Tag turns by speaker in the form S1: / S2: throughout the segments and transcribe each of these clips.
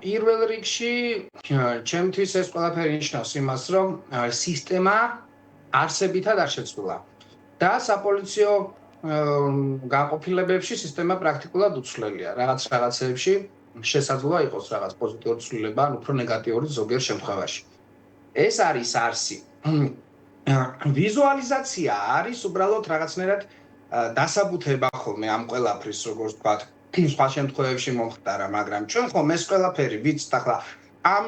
S1: პირველ რიგში ჩემთვის ეს ყველაფერი ნიშნავს იმას, რომ სისტემა არსებითად არ შეცვლილა და საპოლიციო განყოფილებებში სისტემა პრაქტიკულად უცვლელია. რაღაცეებში შესაძლოა იყოს რაღაც პოზიტიური ცვლილება, ან უფრო ნეგატიური ზოგიერთ შემთხვევაში. ეს არის არსი. ვიზუალიზაცია არის უბრალოდ რაღაცნაირად დასაბუთება ხოლმე ამ ყველაფრის, როგორც ვთქვათ, სხვა შემთხვევებში მომხდარა, მაგრამ ჩვენ ხომ ეს ყველაფერი ვიცით ახლა ამ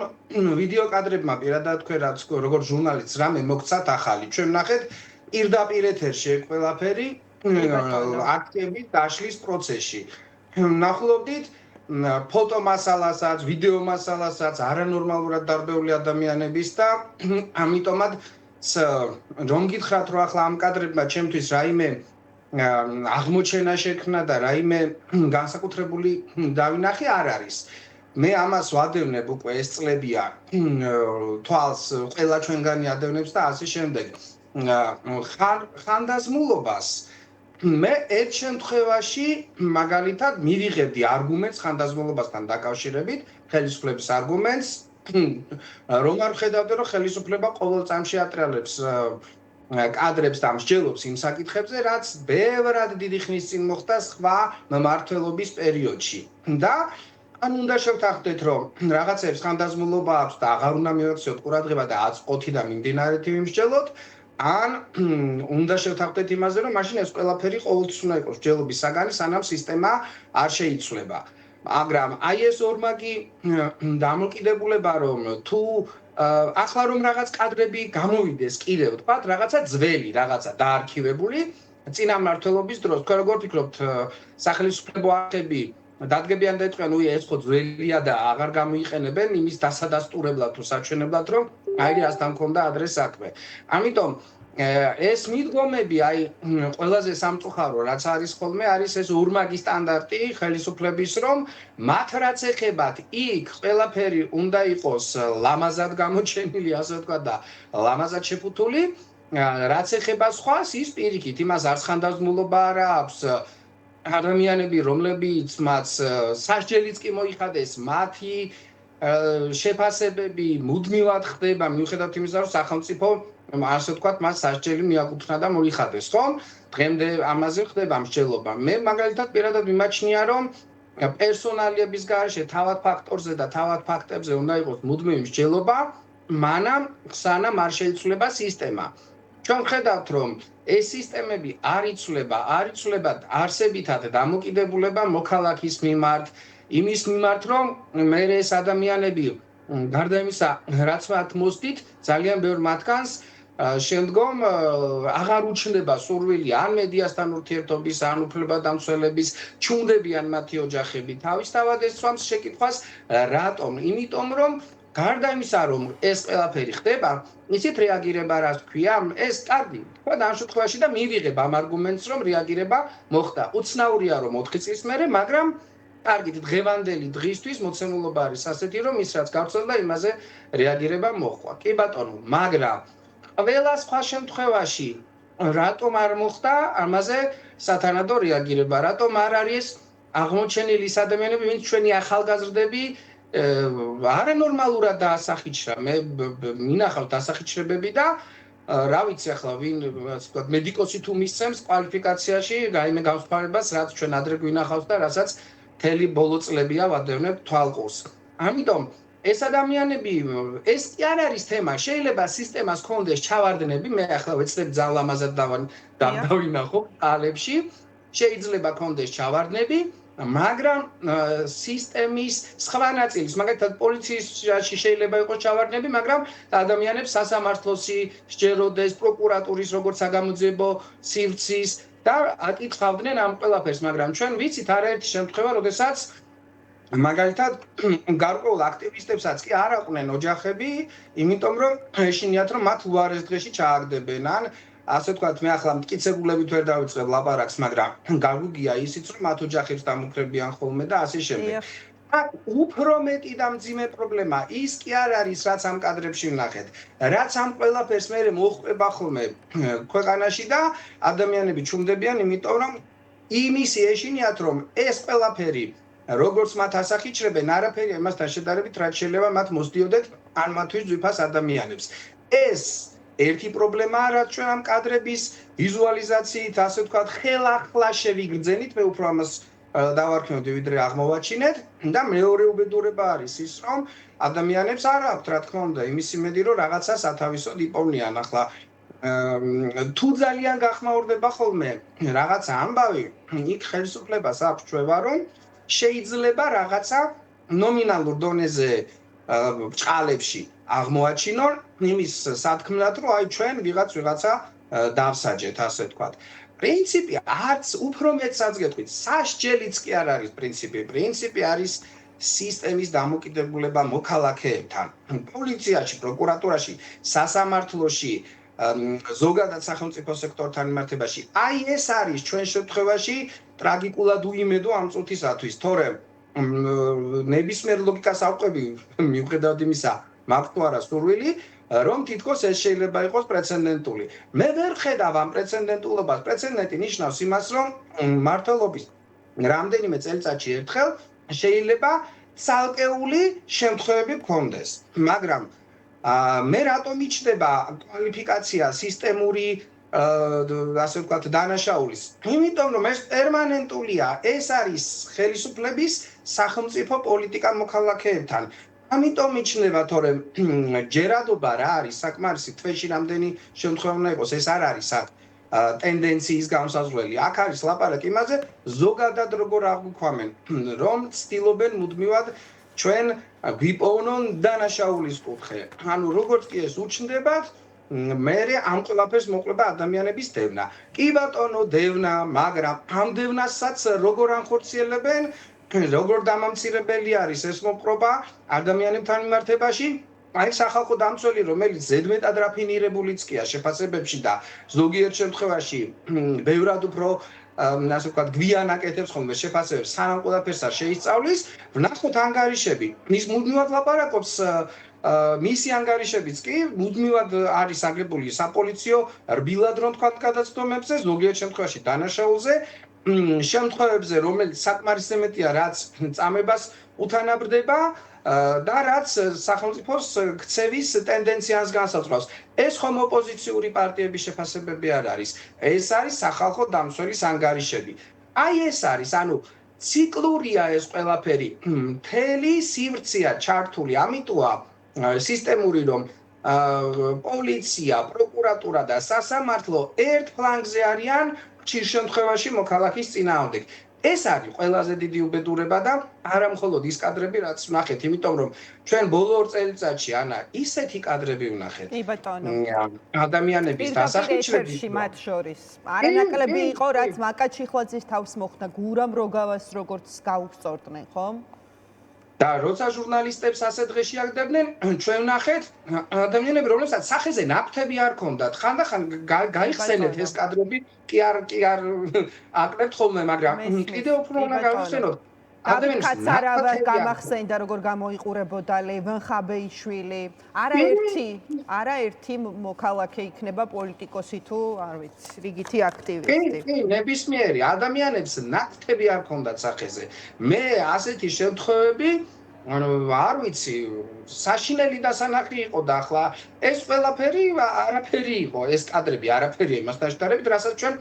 S1: ვიდეო კადრებმა პირადად თქვენ რაც როგორც ჟურნალისტს რამე მოგცათ ახალი. ჩვენ ნახეთ პირდაპირ ეთერში ყველაფერი აქტიების დაშლის პროცესში. ნახულობდით ფოტო მასალასაც, ვიდეო მასალასაც, არანორმალურად დარბეული ადამიანების და ამიტომაც რომ გითხრათ რომ ახლა ამ კადრებმა ჩემთვის რაიმე აღმოჩენა შექმნა და რაიმე განსაკუთრებული დავინახე არ არის. მე ამას ვადევნებ უკვე ეს წლებია თვალს ყველა ჩვენგანი ადევნებს და ასე შემდეგ. ხანდაზმულობას მე ერთ შემთხვევაში მაგალითად მივიღებდი არგუმენტს ხანდაზმულობასთან დაკავშირებით, ხელისუფლების არგუმენტს, რომ არ ხედავდი რომ ხელისუფლება ყოველ წამში ატრიალებს კადრებს და მსჯელობს იმ საკითხებზე, რაც ბევრად დიდი ხნის წინ მოხდა სხვა მმართველობის პერიოდში. და ან უნდა შევთანხმდეთ, რომ რაღაცებს ხანდაზმულობა აქვს და აღარ უნდა მივაქციოთ ყურადღება და აწყოთი და მიმდინარეთი ვიმსჯელოთ, ან უნდა შევთანხმდეთ იმაზე, რომ მაშინ ეს ყველაფერი ყოველთვის უნდა იყოს მსჯელობის საგანი, სანამ სისტემა არ შეიცვლება. მაგრამ აი ეს ორმაგი დამოკიდებულება, რომ თუ ახლა რომ რაღაც კადრები გამოვიდეს კიდევ, თქვათ, რაღაცა ძველი, რაღაცა დაარქივებული წინამმართველობის დროს, თქვენ როგორ ფიქრობთ, სახელმწიფო არხები დადგებიან და ეტყვიან, ეს ხო ძველია და აღარ გამოიყენებენ იმის დასადასტურებლად თუ საჩვენებლად, რომ აი რასთან მქონდა ადრე საქმე. ამიტომ ეს მიდგომები, აი ყველაზე სამწუხარო რაც არის ხოლმე, არის ეს ორმაგი სტანდარტი ხელისუფლების, რომ მათ რაც ეხებათ, იქ ყველაფერი უნდა იყოს ლამაზად გამოჩენილი, ასე ვთქვათ და ლამაზად შეფუთული, რაც ეხება სხვას, ის პირიქით, იმას არც ხანდაზმულობა არ აქვს. ადამიანები, რომლებიც მათ სასჯელიც კი მოიხადეს, მათი შეფასებები მუდმივად ხდება, მიუხედავად იმისა, რომ სახელმწიფო ასე ვთქვათ, მას სასჯელი მიაკუთვნა და მოიხადეს, ხომ? დღემდე ამაზე ხდება მსჯელობა. მე მაგალითად პირადად მიმაჩნია, რომ პერსონალიების გარეშე თავად ფაქტორზე და თავად ფაქტებზე უნდა იყოს მუდმივი მსჯელობა, სანამ არ შეიცვლება სისტემა. ჩვენ ხედავთ, რომ ეს სისტემები არ იცვლება არსებითად დამოკიდებულება მოქალაქის მიმართ, იმის მიმართ, რომ მე ეს ადამიანები გარდა იმისა, რაც მათ მოსდით, ძალიან ბევრ მათგანს შემდგომ აღარ უჩნდება სურვილი ან მედიასთან ურთიერთობის, ან უფლებადამცველების, ჩუნდებიან მათი ოჯახები. თავისთავად ეს სვამს შეკითხვას, რატომ? იმიტომ რომ გარდა იმისა, რომ ეს ყველაფერი ხდება, იცით რეაგირება რას ქვია? ეს კარგი, თქვა ამ შემთხვევაში და მივიღებ ამ არგუმენტს, რომ რეაგირება მოხდა. უცნაურია რომ 4 წლის მერე, მაგრამ კარგით, დღევანდელი დღისთვის მოცემულობა არის ასეთი, რომ ის რაც გავრცელდა, იმაზე რეაგირება მოხდა. კი ბატონო, მაგრამ ყველა სხვა შემთხვევაში რატომ არ მოხდა ამაზე სათანადო რეაგირება? რატომ არ არის აღმოჩენილი ის ადამიანები, ვინც ჩვენი ახალგაზრდები არანორმალურად დაასახიჩრა? მე მინახავთ დასახიჩრებები და რა ვიცი ახლა ვინ ვთქვათ მედიკოსი თუ მისცემს კვალიფიკაციაში რაიმე განსხვავებას, რაც ჩვენ ადრე გვინახავს და რასაც მთელი ბოლო წლებია ვადევნებ თვალყურს. ამიტომ ეს ადამიანები, ეს კი არ არის თემა, შეიძლება სისტემას ქონდეს ჩავარდნები, მე ახლა ვეცდებ ძალიან ლამაზად დავინახო ალებში, შეიძლება ქონდეს ჩავარდნები, მაგრამ სისტემის სხვა ნაწილის, მაგალითად პოლიციაში შეიძლება იყოს ჩავარდნები, მაგრამ ადამიანებს სასამართლოსი სჯეროდეს, პროკურატურის როგორც საგამოძიებო სივრცის და აკითხავდნენ ამ ყველაფერს, მაგრამ ჩვენ ვიცით არაერთი შემთხვევა, როდესაც მაგალითად გარკვეულ აქტივისტებსაც კი არ აყვნენ ოჯახები, იმიტომ რომ ეშინიათ რომ მათ უარეს დღეში ჩააგდებენ, ან ასე ვთქვათ, მე ახლა მტკიცებულებით ვერ დავიწყებ ლაპარაკს, მაგრამ გაგვიგია ისიც, რომ მათ ოჯახებს დამუქრებიან ხოლმე და ასე შემდეგ. უფრო მეტი და მძიმე პრობლემა ის კი არ არის, რაც ამ კადრებში ვნახეთ, რაც ამ ყველაფერს მერე მოხდება ხოლმე ქვეყანაში და ადამიანები ჩუმდებიან, იმიტომ რომ იმისი ეშინიათ, რომ ეს ყველაფერი როგორც მათ ასახიჩრებენ, არაფერი ამასთან შედარებით რაც შეიძლება მათ მოსდიოდეთ ან მათთვის ძვირფას ადამიანებს. ეს ერთი პრობლემაა, რაც ჩვენ ამ კადრების ვიზუალიზაციით, ასე ვთქვათ, ხელახლა შევიგრძენით, მე უფრო ამას დავარქმევთ ვიდრე აღმოვაჩინეთ და მეორე უბედურება არის ის, რომ ადამიანებს არ აქვთ, რა თქმა უნდა, იმის იმედი, რომ რაღაცა სათავისოდ იპოვნიან. ახლა თუ ძალიან გახმაურდება ხოლმე რაღაცა ამბავი, იქ ხელისუფლებას აქვს ჩვევა, რომ შეიძლება რაღაცა ნომინალურ დონეზე ბრჭყალებში აღმოაჩინონ იმის სათქმნად, რომ აი ჩვენ ვიღაცა დავსაჯეთ, ასე ვთქვათ. პრინციპი არც უფრო მეტსაც გეტყვით, სასჯელიც კი არ არის პრინციპი. პრინციპი არის სისტემის დამოკიდებულება მოქალაქეებთან. პოლიციაში, პროკურატურაში, სასამართლოში, ზოგადად სახელმწიფო სექტორთან მიმართებაში. აი ეს არის ჩვენ შემთხვევაში ტრაგიკულად უიმედო ამ წუთისათვის, თორემ ნებისმიერ ლოგიკას ავყვები მიუხედავად იმისა, მაქვს თუ არა სურვილი, რომ თითქოს ეს შეიძლება იყოს პრეცედენტული. მე ვერ ხედავ ამ პრეცედენტულობას. პრეცედენტი ნიშნავს იმას, რომ მმართველობის რამდენიმე წელიწადში ერთხელ შეიძლება ცალკეული შემთხვევები გქონდეს. მაგრამ მე რატომ მიჩნდება კვალიფიკაცია სისტემური ასე ვთქვათ დანაშაულის? იმიტომ რომ ეს პერმანენტულია, ეს არის ხელისუფლების სახელმწიფო პოლიტიკა მოქალაქეებთან. ამიტომ მიჩნდება, თორემ ჯერადობა რა არის საკმარისი თვეში რამდენი შემთხვევა უნდა იყოს, ეს არ არის ტენდენციის განსაზღვრელი. აქ არის ლაპარაკი იმაზე, ზოგადად როგორ აღვიქვამენ, რომ ცდილობენ მუდმივად ჩვენ გვიპოვნონ დანაშაულის კუთხე. ანუ როგორც კი ეს უჩნდებათ, მე ამ ყველაფერს მოყვება ადამიანების დევნა. კი ბატონო, დევნა, მაგრამ ამ დევნასაც როგორ ანხორციელებენ, როგორ დამამცირებელი არის ეს მოპყრობა ადამიანებთან მიმართებაში? აი სახალხო დამცველი, რომელიც ზედმეტად რაფინირებულიც კია შეფასებებში და ზოგიერთ შემთხვევაში ბევრად უფრო ასე ვთქვათ, გვიან აკეთებს ხოლმე შეფასებებს, სანამ ყველაფერს არ შეისწავლის, ვნახოთ ანგარიშები. ის მუდმივად ლაპარაკობს მისი ანგარიშებიც კი მუდმივად არის აგებული საპოლიციო რბილად რომ თქვა გადაცდომებზე, ზოგიერთ შემთხვევაში დანაშაულზე, შემთხვევებზე, რომელიც საკმარისზე მეტია, რაც წამებას უთანაბრდება და რაც სახელმწიფოს ქცევის ტენდენციას განსაზღვრავს. ეს ხომ ოპოზიციური პარტიების შეფასებები არ არის. ეს არის სახალხო დამცველის ანგარიშები. აი ეს არის, ანუ ციკლურია ეს ყველაფერი. მთელი სივრცეა ჩართული, ამიტოა სისტემური, რომ პოლიცია, პროკურატურა და სასამართლო ერთ ფლანგზე არიან ხშირ შემთხვევაში მოქალაქის წინააღმდეგ. ეს არის ყველაზე დიდი უბედურება და არა მხოლოდ ის კადრები, რაც ვნახეთ, იმიტომ რომ ჩვენ ბოლო 2 წელიწადში ანა ისეთი კადრები ვნახეთ.
S2: კი ბატონო.
S1: ადამიანების დასახიჩრებაში
S2: მათ შორის. არანაკლები იყო, რაც მაკაჩიხვაძის თავს მოხდა გურამ როგავას როგორც გაუგწორდნენ, ხომ?
S1: და როცა ჟურნალისტებს ასე დღეში აგდებდნენ, ჩვენ ვნახეთ ადამიანები, რომლებსაც სახეზე ნაფთები არ ქონდათ. ხანდახან გაიხსენეთ ეს კადრები, კი არ აკლებთ ხოლმე, მაგრამ კიდევ უფრო უნდა გავიხსენოთ.
S2: ადამიანებს გამახსენდა როგორ გამოიყურებოდა ლევან ხაბეიშვილი. არაერთი მოქალაქე იქნება პოლიტიკოსი თუ არ ვიცი, რიგითი აქტივისტი.
S1: კი, ნებისმიერი ადამიანებს ნაფთები არ ქონდათ სახეზე. მე ასეთი შემთხვევები არ ვიცი, საშინელი დასანახი იყო და ახლა ეს ყველაფერი არაფერი იყო, ეს კადრები არაფერია იმასთან შედარებით, რასაც ჩვენ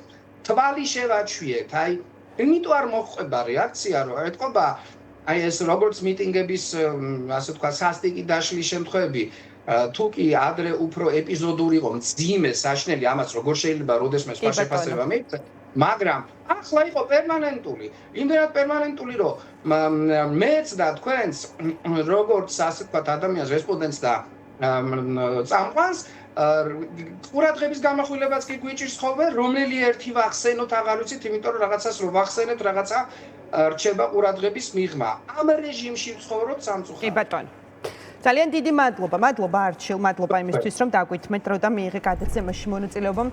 S1: თვალი შევაჩვიეთ. აი იმიტომ არ მოხდება რეაქცია, რომ ეთქობა აი ეს როგორც მიტინგების ასე ვთქვათ სასტიკი დაშლის შემთხვევები, თუ კი ადრე უფრო ეპიზოდური იყო, მძიმე საშინელი, ამას როგორ შეიძლება როდესმე სხვა შეფასება მიიღწეთ, მაგრამ ახლა იყო პერმანენტული. იმდენად პერმანენტული, რომ მეც და თქვენც როგორც ასე ვთქვათ ადამიანს რესპონდენტს და წამყვანს ყურადღების გამახვილებაც კი გვიჭირს ხოლმე, რომელი ერთი ვახსენოთ, აღარ ვიცით, იმიტომ რომ რაღაცას რო ვახსენებთ, რაღაცა რჩება ყურადღების მიღმა. ამ რეჟიმში ვცხოვრობთ სამწუხაროდ.
S2: კი ბატონო. ძალიან დიდი მადლობა. მადლობა არჩილ, მადლობა იმისთვის, რომ დაგვითმეთ დრო და მიიღე გადაცემაში მონაწილეობა.